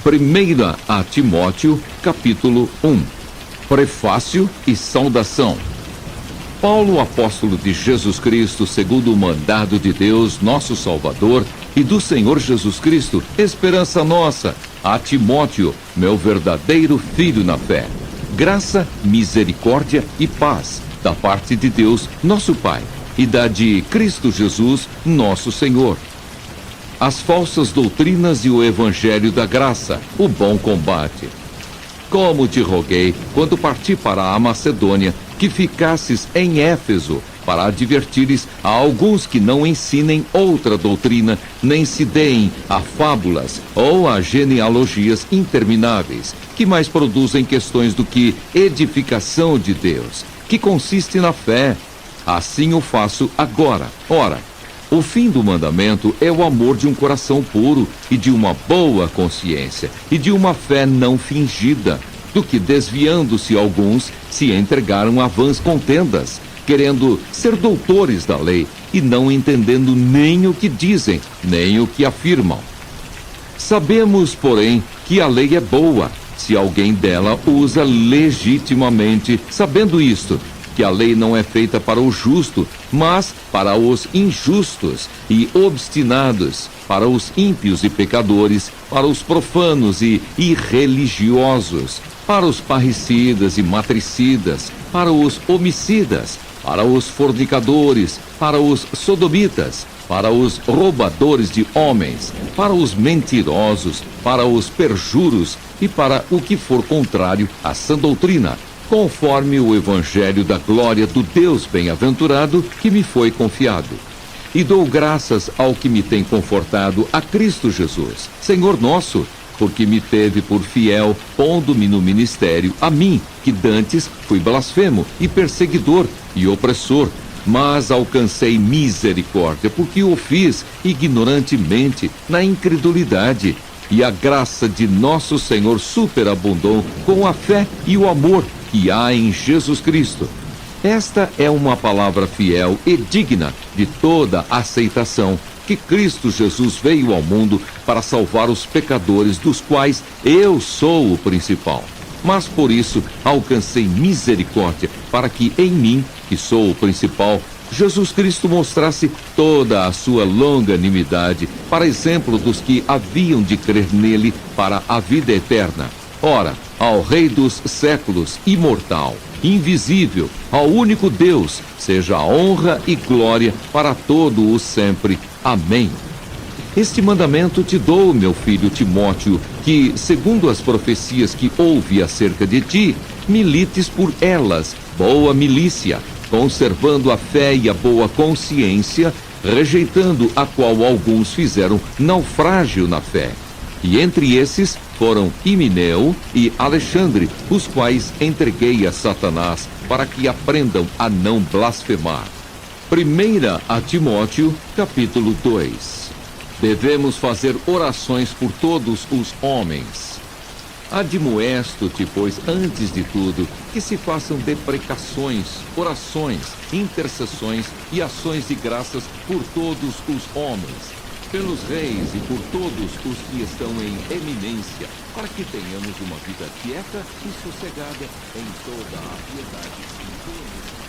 Primeira a Timóteo, capítulo 1. Prefácio e saudação. Paulo, apóstolo de Jesus Cristo, segundo o mandado de Deus, nosso Salvador, e do Senhor Jesus Cristo, esperança nossa, a Timóteo, meu verdadeiro filho na fé. Graça, misericórdia e paz, da parte de Deus, nosso Pai, e da de Cristo Jesus, nosso Senhor. As falsas doutrinas e o evangelho da graça, o bom combate. Como te roguei, quando parti para a Macedônia, que ficasses em Éfeso, para advertires a alguns que não ensinem outra doutrina, nem se deem a fábulas ou a genealogias intermináveis, que mais produzem questões do que edificação de Deus, que consiste na fé. Assim o faço agora. Ora, o fim do mandamento é o amor de um coração puro e de uma boa consciência e de uma fé não fingida, do que desviando-se alguns se entregaram a vãs contendas, querendo ser doutores da lei e não entendendo nem o que dizem, nem o que afirmam. Sabemos, porém, que a lei é boa, se alguém dela usa legitimamente, sabendo isto, que a lei não é feita para o justo, mas para os injustos e obstinados, para os ímpios e pecadores, para os profanos e irreligiosos, para os parricidas e matricidas, para os homicidas, para os fornicadores, para os sodomitas, para os roubadores de homens, para os mentirosos, para os perjuros e para o que for contrário à sã doutrina, conforme o evangelho da glória do Deus bem-aventurado que me foi confiado. E dou graças ao que me tem confortado, a Cristo Jesus, Senhor nosso, porque me teve por fiel, pondo-me no ministério, a mim, que dantes fui blasfemo e perseguidor e opressor, mas alcancei misericórdia, porque o fiz ignorantemente, na incredulidade, e a graça de nosso Senhor superabundou com a fé e o amor que há em Jesus Cristo. Esta é uma palavra fiel e digna de toda aceitação, que Cristo Jesus veio ao mundo para salvar os pecadores, dos quais eu sou o principal. Mas por isso alcancei misericórdia, para que em mim, que sou o principal, Jesus Cristo mostrasse toda a sua longanimidade, para exemplo dos que haviam de crer nele para a vida eterna. Ora, ao Rei dos séculos, imortal, invisível, ao único Deus, seja a honra e glória para todo o sempre. Amém. Este mandamento te dou, meu filho Timóteo, que, segundo as profecias que houve acerca de ti, milites por elas, boa milícia, conservando a fé e a boa consciência, rejeitando a qual alguns fizeram naufrágio na fé. E entre esses foram Himeneu e Alexandre, os quais entreguei a Satanás, para que aprendam a não blasfemar. Primeira a Timóteo, capítulo 2. Devemos fazer orações por todos os homens. Admoesto-te, pois, antes de tudo, que se façam deprecações, orações, intercessões e ações de graças por todos os homens, pelos reis e por todos os que estão em eminência, para que tenhamos uma vida quieta e sossegada em toda a piedade e toda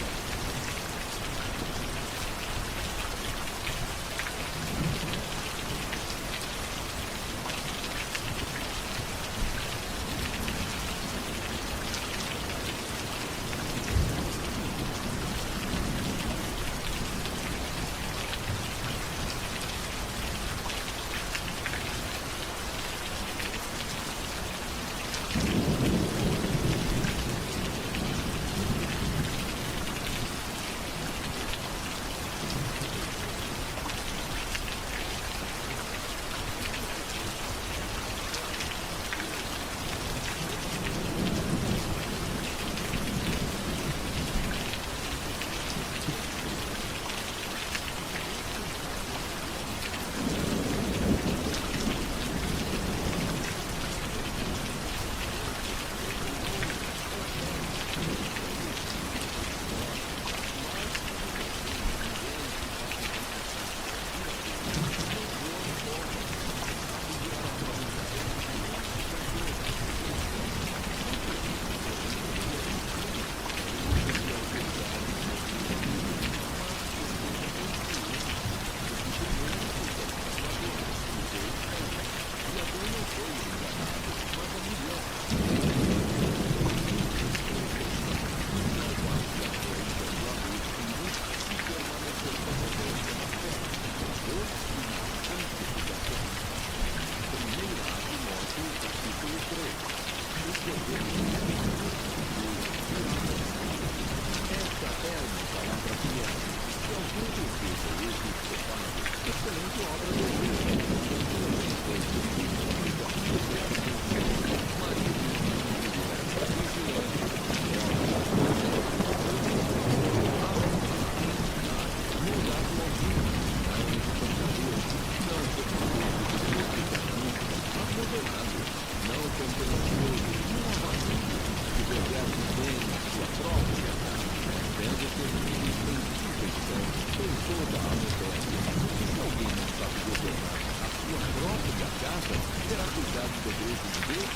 casa terá cuidado da igreja de Deus?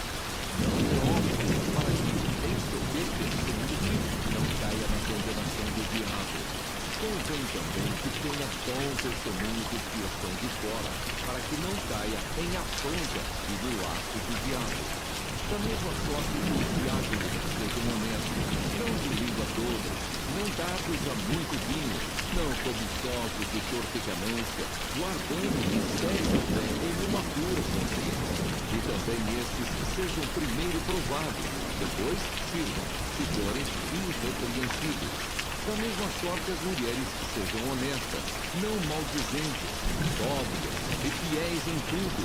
Não prove, para que, em seu testemunho, não caia na condenação do diabo. Convém também que tenha bom testemunho dos que estão de fora, para que não caia em afronta e no laço do diabo. Da mesma sorte, os diáconos sejam honestos, não de língua toda, não dados a muito vinho, não cobiçosos de corte e ganância, guardando o mistério da fé em uma pura consciência. E também estes sejam primeiro provados, depois sirvam, se forem irrepreensíveis. Da mesma sorte, as mulheres sejam honestas, não maldizentes, sóbrias e fiéis em tudo.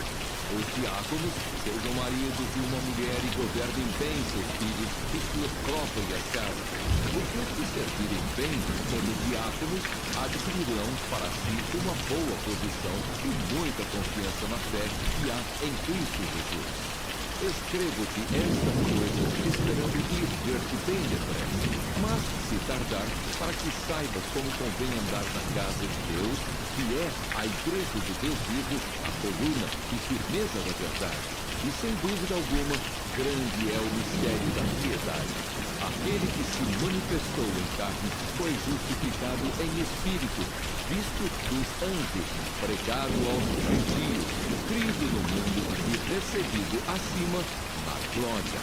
Os diáconos sejam maridos de uma mulher e governem bem seus filhos e suas próprias casas. Porque os que servirem bem como diáconos adquirirão para si uma boa posição e muita confiança na fé que há em Cristo Jesus. Escrevo-te estas coisas esperando ir ver-te bem depressa. Mas, se tardar, para que saibas como convém andar na casa de Deus, que é a igreja do Deus vivo, a coluna e firmeza da verdade. E, sem dúvida alguma, grande é o mistério da piedade. Aquele que se manifestou em carne foi justificado em espírito, visto dos anjos, pregado aos gentios, crido no mundo e recebido acima na glória.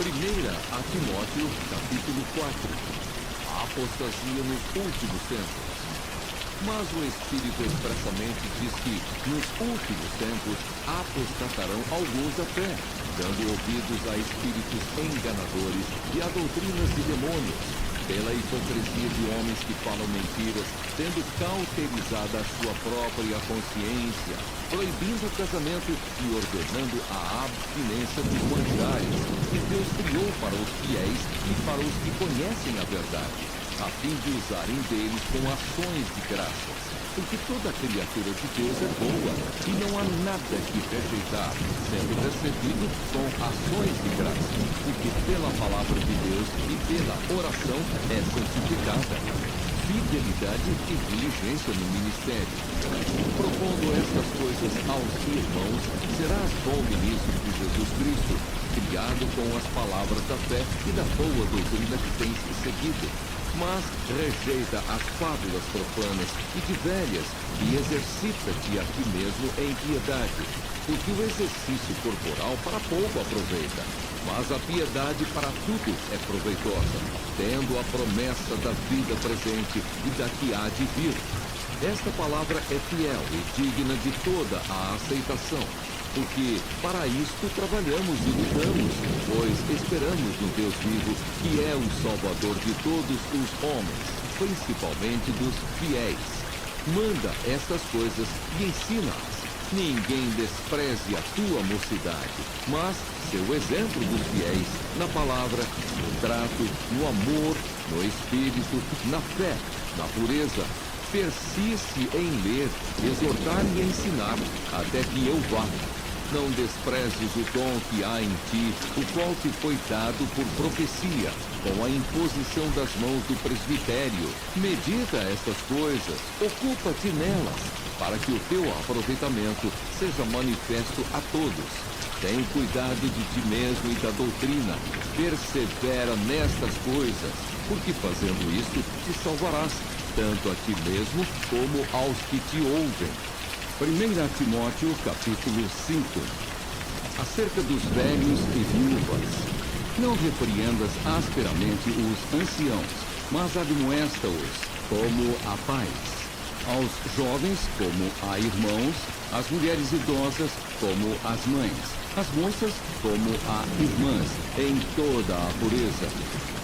1 a Timóteo, capítulo 4. A apostasia nos últimos tempos. Mas o Espírito expressamente diz que, nos últimos tempos, apostatarão alguns da fé, dando ouvidos a espíritos enganadores e a doutrinas de demônios, pela hipocrisia de homens que falam mentiras, tendo cauterizada a sua própria consciência, proibindo o casamento e ordenando a abstinência dos manjares que Deus criou para os fiéis e para os que conhecem a verdade, a fim de usarem deles com ações de graças. Porque toda criatura de Deus é boa, e não há nada que rejeitar, sendo recebido com ações de graça, porque pela palavra de Deus e pela oração é santificada. Fidelidade e diligência no ministério. Propondo estas coisas aos irmãos, serás bom ministro de Jesus Cristo, criado com as palavras da fé e da boa doutrina que tens seguido. Mas rejeita as fábulas profanas e de velhas e exercita-te a ti mesmo em piedade, porque o exercício corporal para pouco aproveita, mas a piedade para tudo é proveitosa, tendo a promessa da vida presente e da que há de vir. Esta palavra é fiel e digna de toda a aceitação, porque para isto trabalhamos e lutamos, pois esperamos no Deus vivo, que é o Salvador de todos os homens, principalmente dos fiéis. Manda estas coisas e ensina-as. Ninguém despreze a tua mocidade, mas seu exemplo dos fiéis, na palavra, no trato, no amor, no espírito, na fé, na pureza. Persiste em ler, exortar e ensinar, até que eu vá. Não desprezes o dom que há em ti, o qual te foi dado por profecia, com a imposição das mãos do presbitério. Medita estas coisas, ocupa-te nelas, para que o teu aproveitamento seja manifesto a todos. Tem cuidado de ti mesmo e da doutrina, persevera nestas coisas, porque fazendo isto te salvarás, tanto a ti mesmo como aos que te ouvem. 1 Timóteo, capítulo 5. Acerca dos velhos e viúvas. Não repreendas asperamente os anciãos, mas admoesta-os como a pais. Aos jovens como a irmãos, às mulheres idosas como as mães, às moças como a irmãs, em toda a pureza.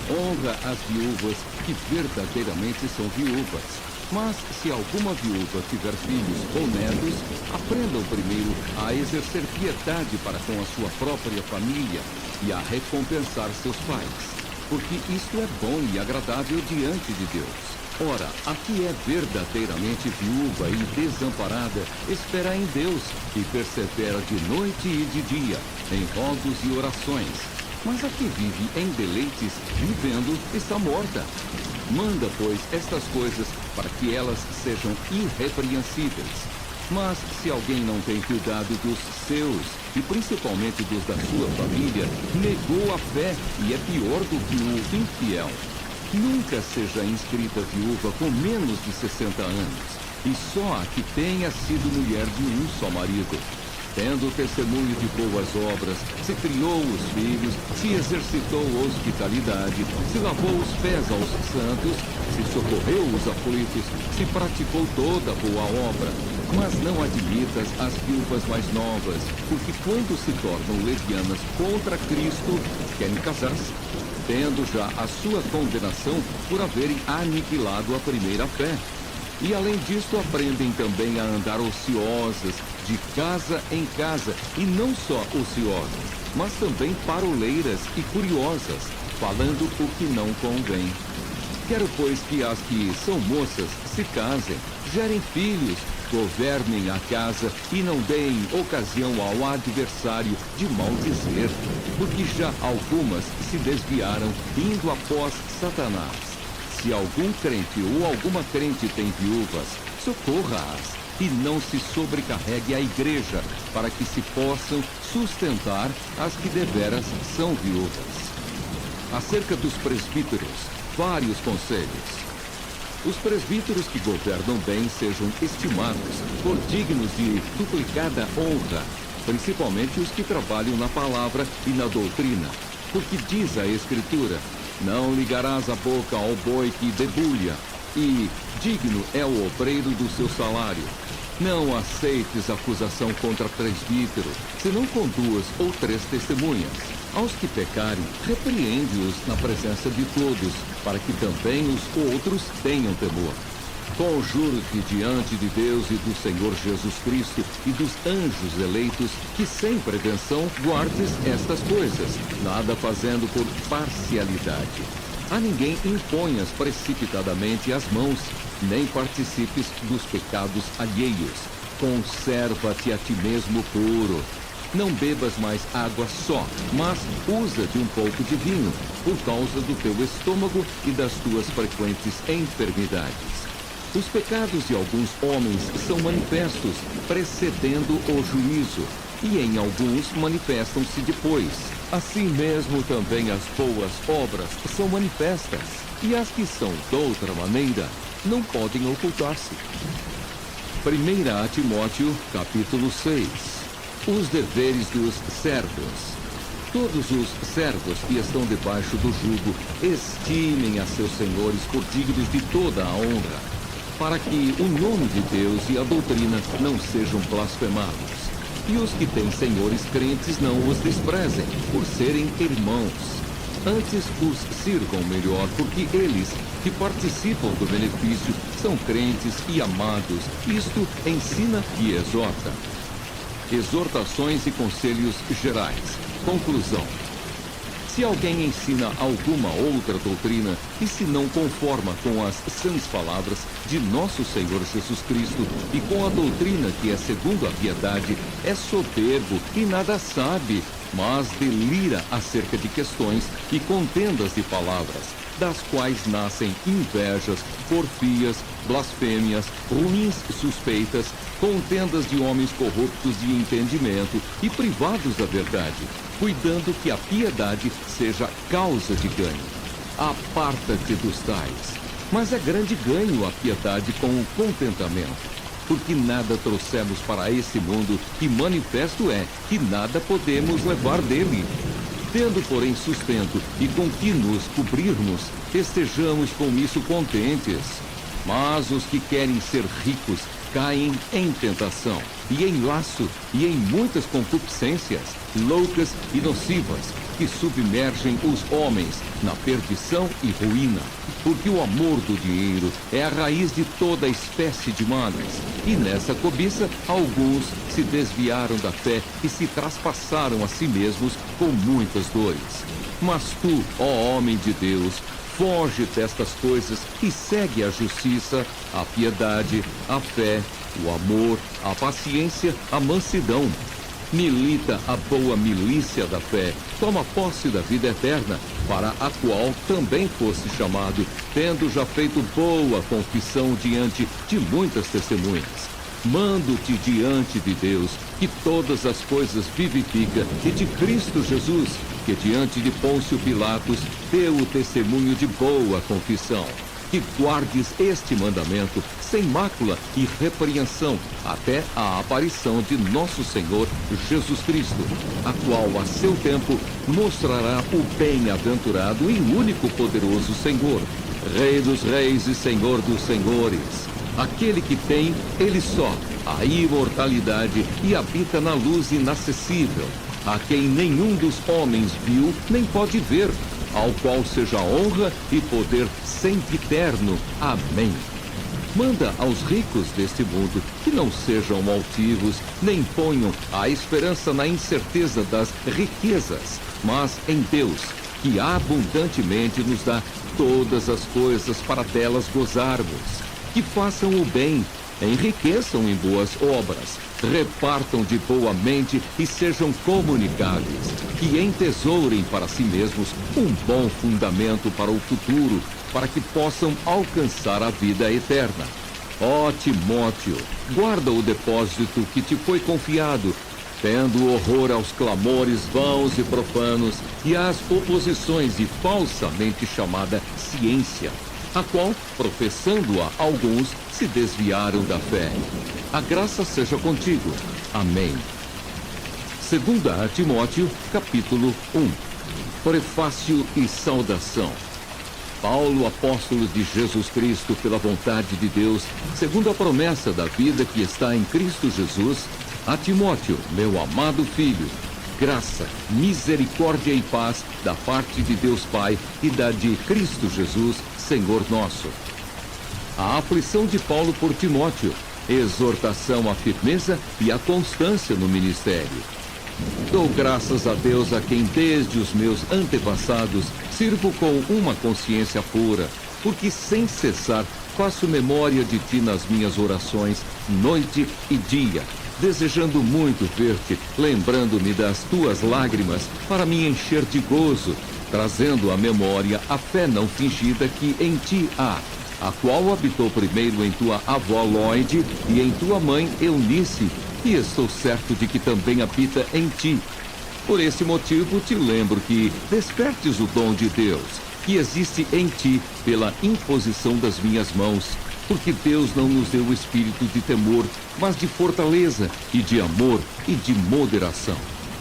Honra as viúvas que verdadeiramente são viúvas. Mas, se alguma viúva tiver filhos ou netos, aprendam primeiro a exercer piedade para com a sua própria família e a recompensar seus pais, porque isto é bom e agradável diante de Deus. Ora, a que é verdadeiramente viúva e desamparada, espera em Deus e persevera de noite e de dia, em rogos e orações. Mas a que vive em deleites, vivendo, está morta. Manda, pois, estas coisas para que elas sejam irrepreensíveis. Mas se alguém não tem cuidado dos seus, e principalmente dos da sua família, negou a fé e é pior do que o infiel. Nunca seja inscrita viúva com menos de 60 anos, e só a que tenha sido mulher de um só marido. Tendo testemunho de boas obras, se criou os filhos, se exercitou hospitalidade, se lavou os pés aos santos, se socorreu os aflitos, se praticou toda boa obra. Mas não admitas as viúvas mais novas, porque quando se tornam lesbianas contra Cristo, querem casar-se, tendo já a sua condenação por haverem aniquilado a primeira fé. E além disso, aprendem também a andar ociosas, de casa em casa, e não só ociosas, mas também paroleiras e curiosas, falando o que não convém. Quero, pois, que as que são moças se casem, gerem filhos, governem a casa e não deem ocasião ao adversário de maldizer, porque já algumas se desviaram, indo após Satanás. Se algum crente ou alguma crente tem viúvas, socorra-as e não se sobrecarregue a igreja, para que se possam sustentar as que deveras são viúvas. Acerca dos presbíteros, vários conselhos. Os presbíteros que governam bem sejam estimados por dignos de duplicada honra, principalmente os que trabalham na palavra e na doutrina, porque diz a Escritura: não ligarás a boca ao boi que debulha, e digno é o obreiro do seu salário. Não aceites acusação contra presbítero, senão com 2 ou 3 testemunhas. Aos que pecarem, repreende-os na presença de todos, para que também os outros tenham temor. Conjuro-te diante de Deus e do Senhor Jesus Cristo e dos anjos eleitos, que sem prevenção guardes estas coisas, nada fazendo por parcialidade. A ninguém imponhas precipitadamente as mãos, nem participes dos pecados alheios. Conserva-te a ti mesmo puro. Não bebas mais água só, mas usa de um pouco de vinho, por causa do teu estômago e das tuas frequentes enfermidades. Os pecados de alguns homens são manifestos, precedendo o juízo, e em alguns manifestam-se depois. Assim mesmo também as boas obras são manifestas, e as que são doutra maneira não podem ocultar-se. 1 Timóteo, capítulo 6. Os deveres dos servos. Todos os servos que estão debaixo do jugo estimem a seus senhores por dignos de toda a honra, para que o nome de Deus e a doutrina não sejam blasfemados. E os que têm senhores crentes não os desprezem, por serem irmãos. Antes os sirvam melhor, porque eles que participam do benefício são crentes e amados. Isto ensina e exorta. Exortações e conselhos gerais. Conclusão. Se alguém ensina alguma outra doutrina e se não conforma com as sãs palavras de nosso Senhor Jesus Cristo e com a doutrina que é segundo a piedade, é soberbo e nada sabe, mas delira acerca de questões e contendas de palavras, das quais nascem invejas, porfias, blasfêmias, ruins suspeitas, contendas de homens corruptos de entendimento e privados da verdade, cuidando que a piedade seja causa de ganho. Aparta-te dos tais. Mas é grande ganho a piedade com o contentamento, porque nada trouxemos para esse mundo, e manifesto é que nada podemos levar dele. Tendo, porém, sustento e com que nos cobrirmos, estejamos com isso contentes. Mas os que querem ser ricos caem em tentação, e em laço, e em muitas concupiscências, loucas e nocivas, que submergem os homens na perdição e ruína. Porque o amor do dinheiro é a raiz de toda espécie de males. E nessa cobiça, alguns se desviaram da fé e se traspassaram a si mesmos com muitas dores. Mas tu, ó homem de Deus, foge destas coisas e segue a justiça, a piedade, a fé, o amor, a paciência, a mansidão. Milita a boa milícia da fé, toma posse da vida eterna, para a qual também fosse chamado, tendo já feito boa confissão diante de muitas testemunhas. Mando-te diante de Deus, que todas as coisas vivifica, e de Cristo Jesus, que diante de Pôncio Pilatos deu o testemunho de boa confissão, que guardes este mandamento sem mácula e repreensão, até a aparição de nosso Senhor Jesus Cristo, a qual a seu tempo mostrará o bem-aventurado e único poderoso Senhor, Rei dos reis e Senhor dos senhores, aquele que tem, ele só, a imortalidade e habita na luz inacessível, a quem nenhum dos homens viu nem pode ver, ao qual seja honra e poder sempiterno. Amém. Manda aos ricos deste mundo que não sejam altivos, nem ponham a esperança na incerteza das riquezas, mas em Deus, que abundantemente nos dá todas as coisas para delas gozarmos. Que façam o bem, enriqueçam em boas obras, repartam de boa mente e sejam comunicáveis, que entesourem para si mesmos um bom fundamento para o futuro, para que possam alcançar a vida eterna. Ó Timóteo, guarda o depósito que te foi confiado, tendo horror aos clamores vãos e profanos e às oposições de falsamente chamada ciência, a qual, professando-a alguns, se desviaram da fé. A graça seja contigo. Amém. 2 Timóteo, capítulo 1. Prefácio e saudação. Paulo, apóstolo de Jesus Cristo, pela vontade de Deus, segundo a promessa da vida que está em Cristo Jesus, a Timóteo, meu amado filho, graça, misericórdia e paz da parte de Deus Pai e da de Cristo Jesus, Senhor nosso. A aflição de Paulo por Timóteo, exortação à firmeza e à constância no ministério. Dou graças a Deus, a quem desde os meus antepassados sirvo com uma consciência pura, porque sem cessar faço memória de ti nas minhas orações, noite e dia, desejando muito ver-te, lembrando-me das tuas lágrimas, para me encher de gozo, trazendo à memória a fé não fingida que em ti há, a qual habitou primeiro em tua avó Lóide e em tua mãe Eunice, e estou certo de que também habita em ti. Por esse motivo te lembro que despertes o dom de Deus, que existe em ti pela imposição das minhas mãos, porque Deus não nos deu o espírito de temor, mas de fortaleza e de amor e de moderação.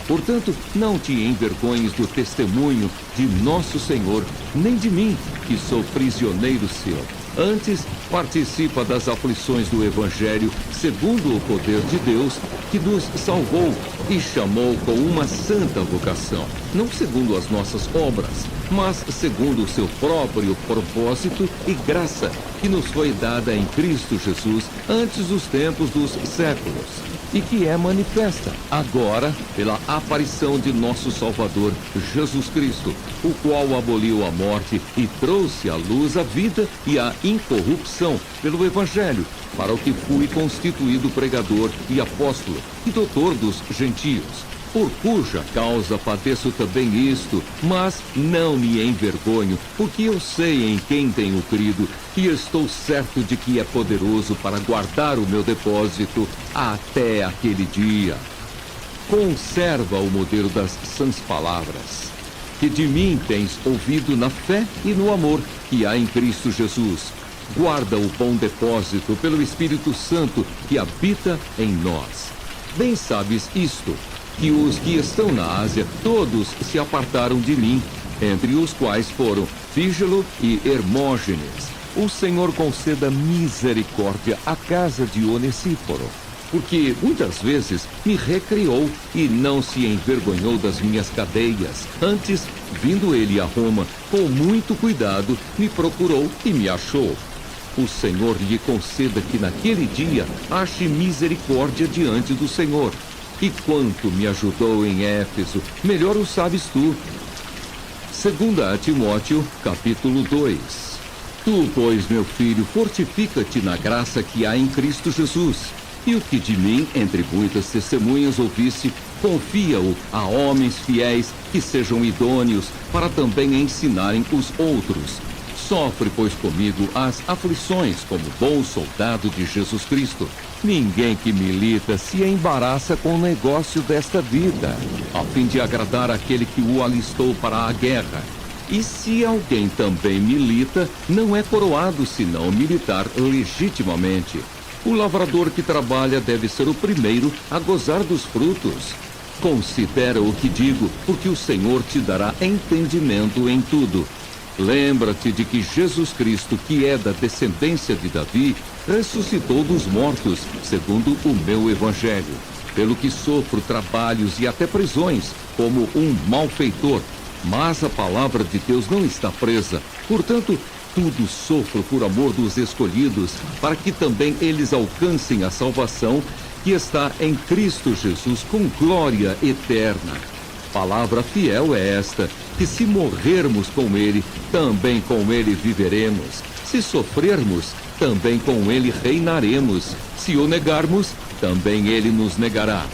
Portanto, não te envergonhes do testemunho de nosso Senhor, nem de mim, que sou prisioneiro seu. Antes, participa das aflições do Evangelho, segundo o poder de Deus, que nos salvou e chamou com uma santa vocação, não segundo as nossas obras, mas segundo o seu próprio propósito e graça, que nos foi dada em Cristo Jesus antes dos tempos dos séculos, e que é manifesta agora pela aparição de nosso Salvador, Jesus Cristo, o qual aboliu a morte e trouxe à luz a vida e a incorrupção pelo Evangelho, para o que fui constituído pregador e apóstolo e doutor dos gentios, por cuja causa padeço também isto, mas não me envergonho, porque eu sei em quem tenho crido, e estou certo de que é poderoso para guardar o meu depósito até aquele dia. Conserva o modelo das sãs palavras, que de mim tens ouvido na fé e no amor que há em Cristo Jesus. Guarda o bom depósito pelo Espírito Santo que habita em nós. Bem sabes isto, que os que estão na Ásia todos se apartaram de mim, entre os quais foram Fígelo e Hermógenes. O Senhor conceda misericórdia à casa de Onesíforo, porque muitas vezes me recriou e não se envergonhou das minhas cadeias. Antes, vindo ele a Roma, com muito cuidado, me procurou e me achou. O Senhor lhe conceda que naquele dia ache misericórdia diante do Senhor. E quanto me ajudou em Éfeso, melhor o sabes tu. 2 Timóteo, capítulo 2. Tu, pois, meu filho, fortifica-te na graça que há em Cristo Jesus. E o que de mim, entre muitas testemunhas, ouviste, confia-o a homens fiéis que sejam idôneos para também ensinarem os outros. Sofre, pois, comigo as aflições como bom soldado de Jesus Cristo. Ninguém que milita se embaraça com o negócio desta vida, a fim de agradar aquele que o alistou para a guerra. E se alguém também milita, não é coroado senão militar legitimamente. O lavrador que trabalha deve ser o primeiro a gozar dos frutos. Considera o que digo, porque o Senhor te dará entendimento em tudo. Lembra-te de que Jesus Cristo, que é da descendência de Davi, ressuscitou dos mortos, segundo o meu evangelho. Pelo que sofro trabalhos e até prisões, como um malfeitor. Mas a palavra de Deus não está presa. Portanto, tudo sofro por amor dos escolhidos, para que também eles alcancem a salvação que está em Cristo Jesus com glória eterna. Palavra fiel é esta, que se morrermos com ele, também com ele viveremos. Se sofrermos, também com ele reinaremos. Se o negarmos, também ele nos negará.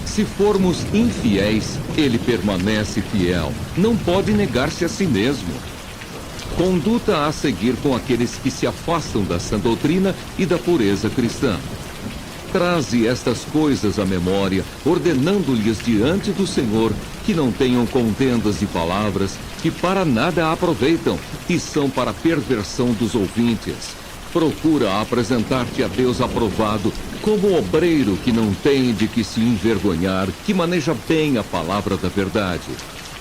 Se formos infiéis, ele permanece fiel. Não pode negar-se a si mesmo. Conduta a seguir com aqueles que se afastam da sã doutrina e da pureza cristã. Traze estas coisas à memória, ordenando-lhes diante do Senhor que não tenham contendas de palavras, que para nada aproveitam e são para perversão dos ouvintes. Procura apresentar-te a Deus aprovado, como obreiro que não tem de que se envergonhar, que maneja bem a palavra da verdade.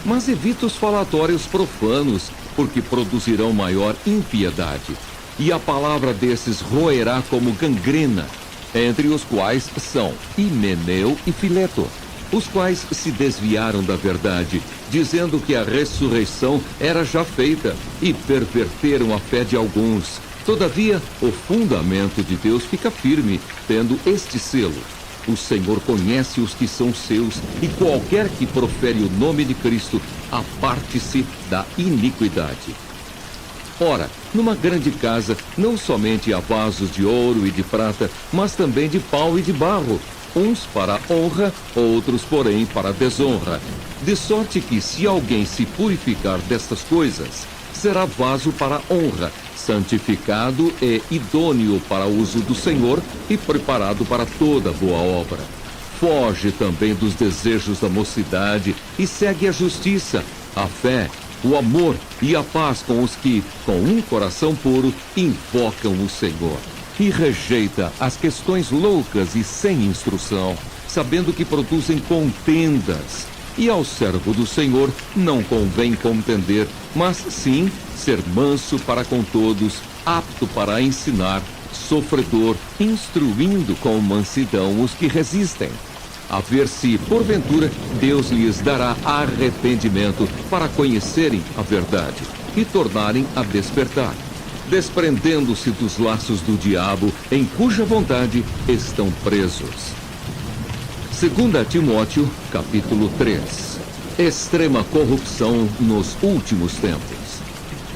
Mas evita os falatórios profanos, porque produzirão maior impiedade. E a palavra desses roerá como gangrena, entre os quais são Himeneu e Fileto, os quais se desviaram da verdade, dizendo que a ressurreição era já feita, e perverteram a fé de alguns. Todavia, o fundamento de Deus fica firme, tendo este selo: o Senhor conhece os que são seus, e qualquer que profere o nome de Cristo, aparte-se da iniquidade. Ora, numa grande casa, não somente há vasos de ouro e de prata, mas também de pau e de barro, uns para honra, outros, porém, para desonra. De sorte que, se alguém se purificar destas coisas, será vaso para honra, santificado e idôneo para uso do Senhor e preparado para toda boa obra. Foge também dos desejos da mocidade e segue a justiça, a fé, o amor e a paz com os que, com um coração puro, invocam o Senhor. E rejeita as questões loucas e sem instrução, sabendo que produzem contendas. E ao servo do Senhor não convém contender, mas sim ser manso para com todos, apto para ensinar, sofredor, instruindo com mansidão os que resistem. A ver se, porventura, Deus lhes dará arrependimento para conhecerem a verdade e tornarem a despertar, desprendendo-se dos laços do diabo, em cuja vontade estão presos. 2 Timóteo, capítulo 3. Extrema corrupção nos últimos tempos.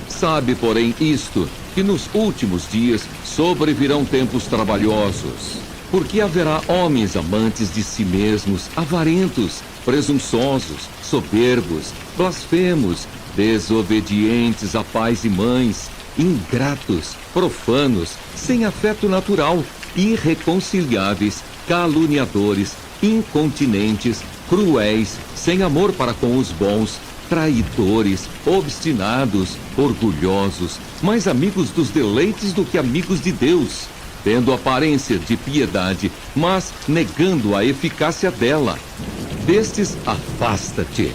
Sabe, porém, isto, que nos últimos dias sobrevirão tempos trabalhosos, porque haverá homens amantes de si mesmos, avarentos, presunçosos, soberbos, blasfemos, desobedientes a pais e mães, ingratos, profanos, sem afeto natural, irreconciliáveis, caluniadores, incontinentes, cruéis, sem amor para com os bons, traidores, obstinados, orgulhosos, mais amigos dos deleites do que amigos de Deus, tendo aparência de piedade, mas negando a eficácia dela. Destes, afasta-te,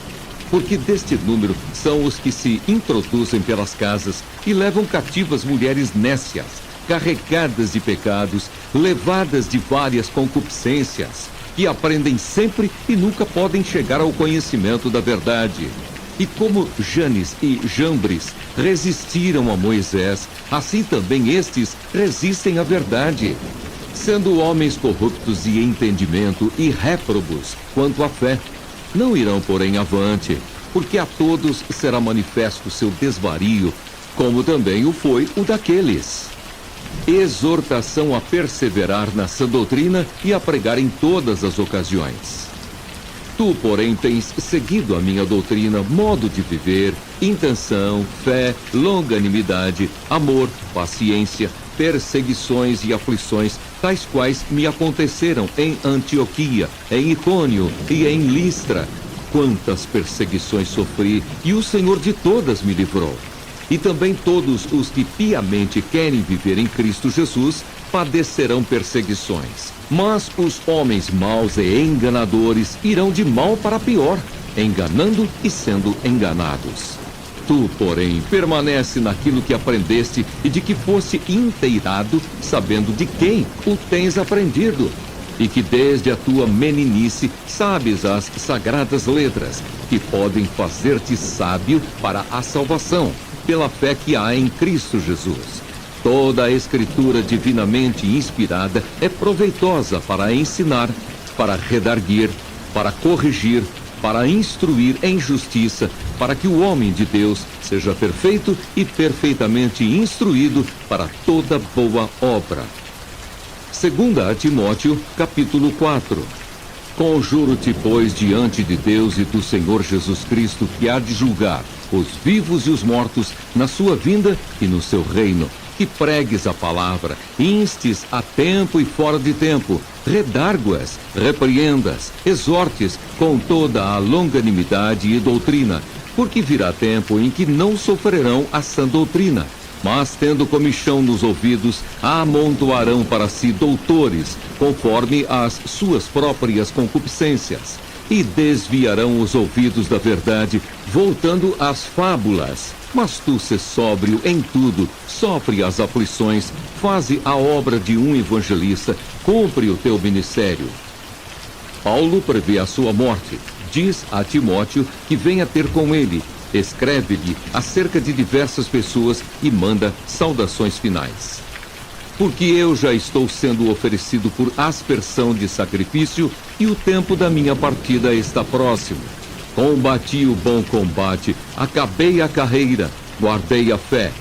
porque deste número são os que se introduzem pelas casas e levam cativas mulheres nécias, carregadas de pecados, levadas de várias concupiscências, que aprendem sempre e nunca podem chegar ao conhecimento da verdade. E como Janes e Jambres resistiram a Moisés, assim também estes resistem à verdade, sendo homens corruptos de entendimento e réprobos quanto à fé. Não irão, porém, avante, porque a todos será manifesto seu desvario, como também o foi o daqueles. Exortação a perseverar na sã doutrina e a pregar em todas as ocasiões. Tu, porém, tens seguido a minha doutrina, modo de viver, intenção, fé, longanimidade, amor, paciência, perseguições e aflições, tais quais me aconteceram em Antioquia, em Icônio e em Listra. Quantas perseguições sofri, e o Senhor de todas me livrou. E também todos os que piamente querem viver em Cristo Jesus padecerão perseguições. Mas os homens maus e enganadores irão de mal para pior, enganando e sendo enganados. Tu, porém, permanece naquilo que aprendeste e de que foste inteirado, sabendo de quem o tens aprendido, e que desde a tua meninice sabes as sagradas letras, que podem fazer-te sábio para a salvação, pela fé que há em Cristo Jesus. Toda a Escritura divinamente inspirada é proveitosa para ensinar, para redarguir, para corrigir, para instruir em justiça, para que o homem de Deus seja perfeito e perfeitamente instruído para toda boa obra. 2 Timóteo, capítulo 4. Conjuro-te, pois, diante de Deus e do Senhor Jesus Cristo, que há de julgar os vivos e os mortos na sua vinda e no seu reino, que pregues a palavra, instes a tempo e fora de tempo, redargue-as, repreendas, exortes com toda a longanimidade e doutrina, porque virá tempo em que não sofrerão a sã doutrina, mas, tendo comichão nos ouvidos, amontoarão para si doutores, conforme as suas próprias concupiscências, e desviarão os ouvidos da verdade, voltando às fábulas. Mas tu sê sóbrio em tudo, sofre as aflições, faze a obra de um evangelista, cumpre o teu ministério. Paulo prevê a sua morte. Diz a Timóteo que venha ter com ele. Escreve-lhe acerca de diversas pessoas e manda saudações finais. Porque eu já estou sendo oferecido por aspersão de sacrifício e o tempo da minha partida está próximo. Combati o bom combate, acabei a carreira, guardei a fé.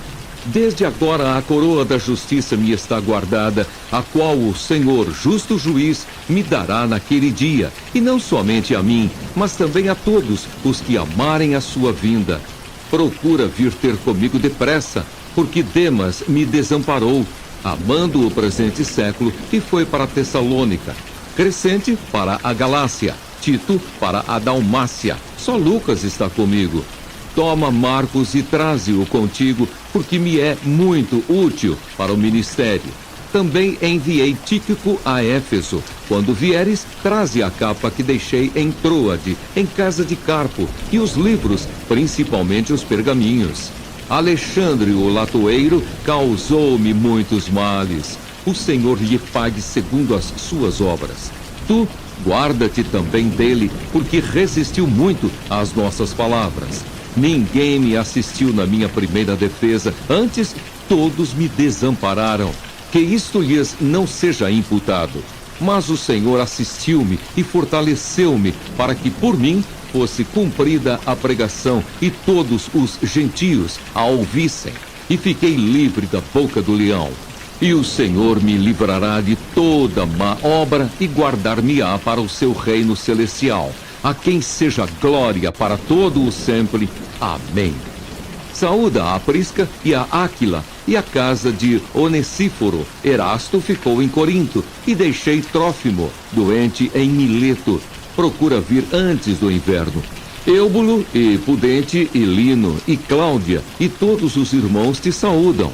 Desde agora a coroa da justiça me está guardada, a qual o Senhor, justo juiz, me dará naquele dia, e não somente a mim, mas também a todos os que amarem a sua vinda. Procura vir ter comigo depressa, porque Demas me desamparou, amando o presente século, e foi para Tessalônica. Crescente para a Galácia, Tito para a Dalmácia. Só Lucas está comigo. Toma Marcos e traze-o contigo, porque me é muito útil para o ministério. Também enviei Tíquico a Éfeso. Quando vieres, traze a capa que deixei em Troade, em casa de Carpo, e os livros, principalmente os pergaminhos. Alexandre, o latoeiro, causou-me muitos males. O Senhor lhe pague segundo as suas obras. Tu, guarda-te também dele, porque resistiu muito às nossas palavras. Ninguém me assistiu na minha primeira defesa, antes todos me desampararam. Que isto lhes não seja imputado. Mas o Senhor assistiu-me e fortaleceu-me, para que por mim fosse cumprida a pregação e todos os gentios a ouvissem. E fiquei livre da boca do leão. E o Senhor me livrará de toda má obra e guardar-me-á para o seu reino celestial, a quem seja glória para todo o sempre. Amém. Saúda a Prisca e a Áquila e a casa de Onesíforo. Erasto ficou em Corinto e deixei Trófimo, doente em Mileto. Procura vir antes do inverno. Eubulo e Pudente e Lino e Cláudia e todos os irmãos te saúdam.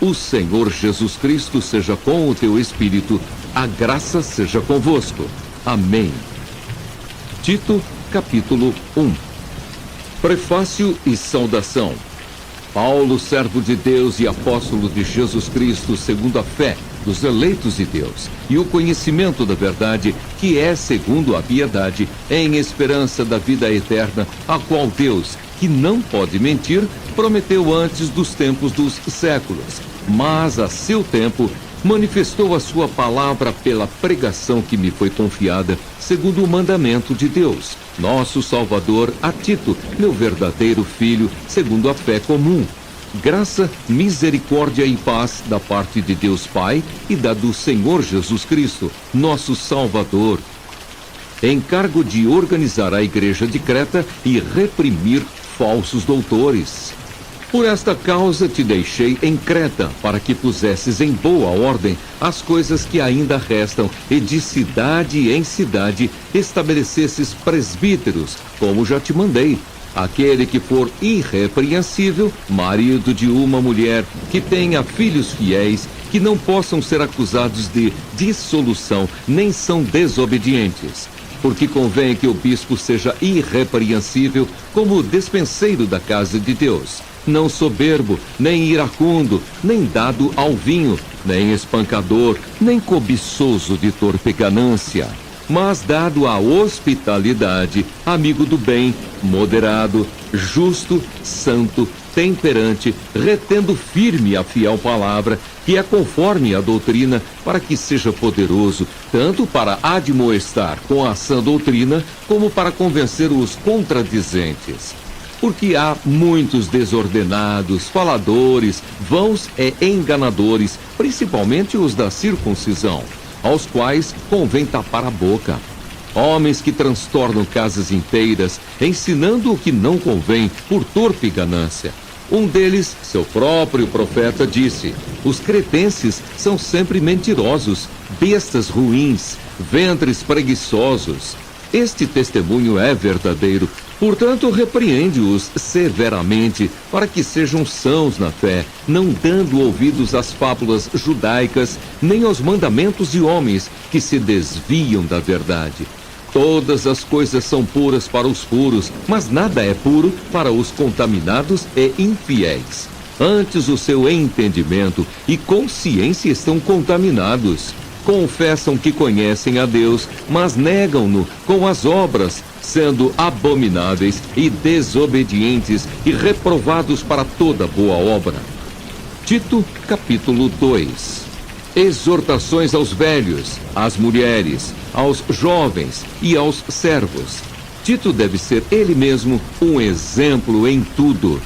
O Senhor Jesus Cristo seja com o teu espírito. A graça seja convosco. Amém. Tito, capítulo 1. Prefácio e saudação. Paulo, servo de Deus e apóstolo de Jesus Cristo, segundo a fé dos eleitos de Deus e o conhecimento da verdade, que é segundo a piedade, em esperança da vida eterna, a qual Deus, que não pode mentir, prometeu antes dos tempos dos séculos, mas a seu tempo manifestou a sua palavra pela pregação que me foi confiada, segundo o mandamento de Deus, nosso Salvador, a Tito, meu verdadeiro filho, segundo a fé comum. Graça, misericórdia e paz da parte de Deus Pai e da do Senhor Jesus Cristo, nosso Salvador. Encargo de organizar a igreja de Creta e reprimir falsos doutores. Por esta causa te deixei em Creta, para que pusesses em boa ordem as coisas que ainda restam, e de cidade em cidade estabelecesses presbíteros, como já te mandei. Aquele que for irrepreensível, marido de uma mulher, que tenha filhos fiéis, que não possam ser acusados de dissolução, nem são desobedientes. Porque convém que o bispo seja irrepreensível como despenseiro da casa de Deus, não soberbo, nem iracundo, nem dado ao vinho, nem espancador, nem cobiçoso de torpe ganância, mas dado à hospitalidade, amigo do bem, moderado, justo, santo, temperante, retendo firme a fiel palavra, que é conforme a doutrina, para que seja poderoso, tanto para admoestar com a sã doutrina, como para convencer os contradizentes. Porque há muitos desordenados, faladores, vãos e enganadores, principalmente os da circuncisão, aos quais convém tapar a boca. Homens que transtornam casas inteiras, ensinando o que não convém por torpe ganância. Um deles, seu próprio profeta, disse: os cretenses são sempre mentirosos, bestas ruins, ventres preguiçosos. Este testemunho é verdadeiro, portanto repreende-os severamente, para que sejam sãos na fé, não dando ouvidos às fábulas judaicas, nem aos mandamentos de homens que se desviam da verdade. Todas as coisas são puras para os puros, mas nada é puro para os contaminados e infiéis. Antes o seu entendimento e consciência estão contaminados. Confessam que conhecem a Deus, mas negam-no com as obras, sendo abomináveis e desobedientes e reprovados para toda boa obra. Tito, capítulo 2. Exortações aos velhos, às mulheres, aos jovens e aos servos. Tito deve ser ele mesmo um exemplo em tudo.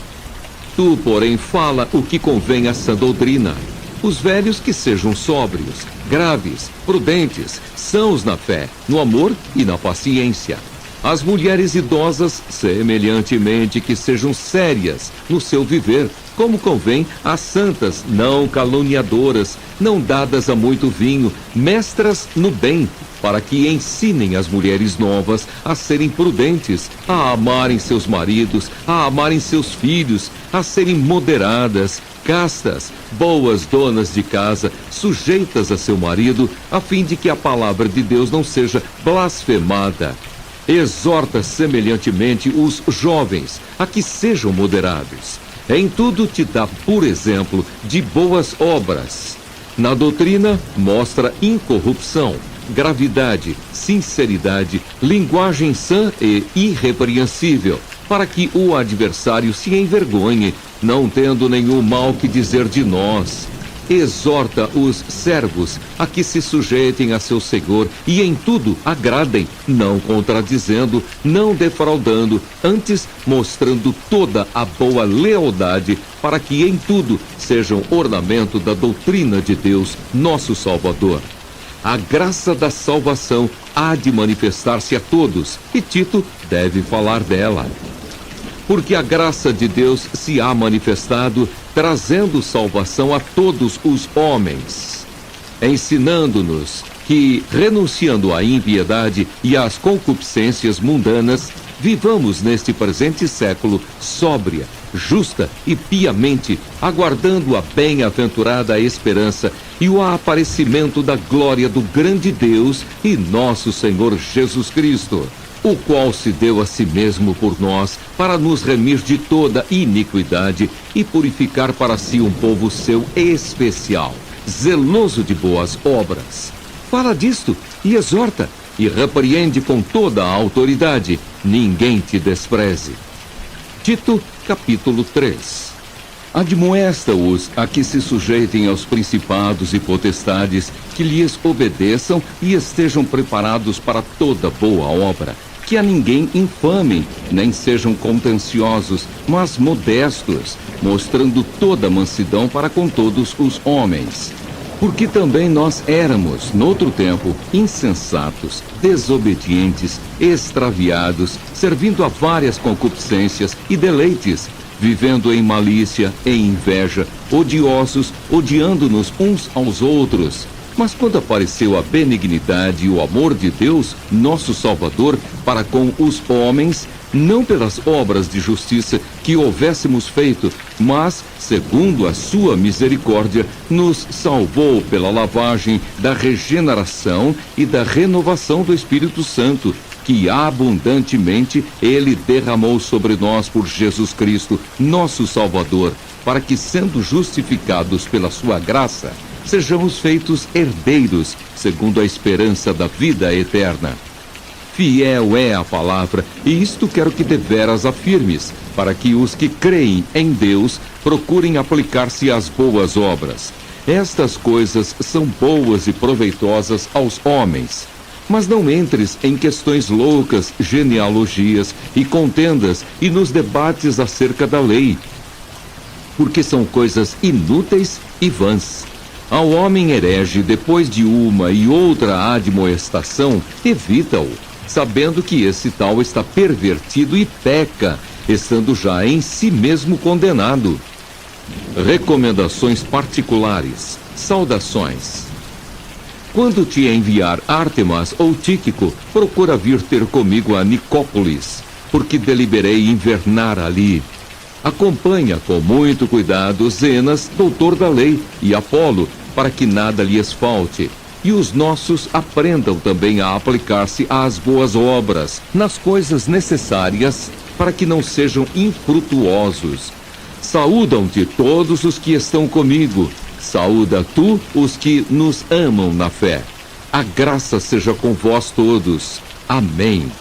Tu, porém, fala o que convém à sã doutrina. Os velhos que sejam sóbrios, graves, prudentes, sãos na fé, no amor e na paciência. As mulheres idosas, semelhantemente, que sejam sérias no seu viver, como convém às santas, não caluniadoras, não dadas a muito vinho, mestras no bem, para que ensinem as mulheres novas a serem prudentes, a amarem seus maridos, a amarem seus filhos, a serem moderadas, castas, boas donas de casa, sujeitas a seu marido, a fim de que a palavra de Deus não seja blasfemada. Exorta semelhantemente os jovens a que sejam moderados. Em tudo te dá por exemplo de boas obras. Na doutrina mostra incorrupção, gravidade, sinceridade, linguagem sã e irrepreensível, para que o adversário se envergonhe, não tendo nenhum mal que dizer de nós. Exorta os servos a que se sujeitem a seu senhor e em tudo agradem, não contradizendo, não defraudando, antes mostrando toda a boa lealdade, para que em tudo sejam ornamento da doutrina de Deus, nosso Salvador. A graça da salvação há de manifestar-se a todos, e Tito deve falar dela. Porque a graça de Deus se há manifestado, trazendo salvação a todos os homens, ensinando-nos que, renunciando à impiedade e às concupiscências mundanas, vivamos neste presente século sóbria, justa e piamente, aguardando a bem-aventurada esperança e o aparecimento da glória do grande Deus e nosso Senhor Jesus Cristo, o qual se deu a si mesmo por nós, para nos remir de toda iniquidade e purificar para si um povo seu especial, zeloso de boas obras. Fala disto e exorta, e repreende com toda a autoridade, ninguém te despreze. Tito, capítulo 3. Admoesta-os a que se sujeitem aos principados e potestades, que lhes obedeçam e estejam preparados para toda boa obra. Que a ninguém infamem, nem sejam contenciosos, mas modestos, mostrando toda mansidão para com todos os homens. Porque também nós éramos, noutro tempo, insensatos, desobedientes, extraviados, servindo a várias concupiscências e deleites, vivendo em malícia, em inveja, odiosos, odiando-nos uns aos outros. Mas quando apareceu a benignidade e o amor de Deus, nosso Salvador, para com os homens, não pelas obras de justiça que houvéssemos feito, mas, segundo a sua misericórdia, nos salvou pela lavagem da regeneração e da renovação do Espírito Santo, que abundantemente Ele derramou sobre nós por Jesus Cristo, nosso Salvador, para que, sendo justificados pela sua graça, sejamos feitos herdeiros, segundo a esperança da vida eterna. Fiel é a palavra, e isto quero que deveras afirmes, para que os que creem em Deus procurem aplicar-se às boas obras. Estas coisas são boas e proveitosas aos homens. Mas não entres em questões loucas, genealogias e contendas e nos debates acerca da lei, porque são coisas inúteis e vãs. Ao homem herege, depois de uma e outra admoestação, evita-o, sabendo que esse tal está pervertido e peca, estando já em si mesmo condenado. Recomendações particulares. Saudações. Quando te enviar Ártemas ou Tíquico, procura vir ter comigo a Nicópolis, porque deliberei invernar ali. Acompanha com muito cuidado Zenas, doutor da lei, e Apolo, para que nada lhes falte. E os nossos aprendam também a aplicar-se às boas obras, nas coisas necessárias, para que não sejam infrutuosos. Saúdam-te todos os que estão comigo. Saúda tu os que nos amam na fé. A graça seja com vós todos. Amém.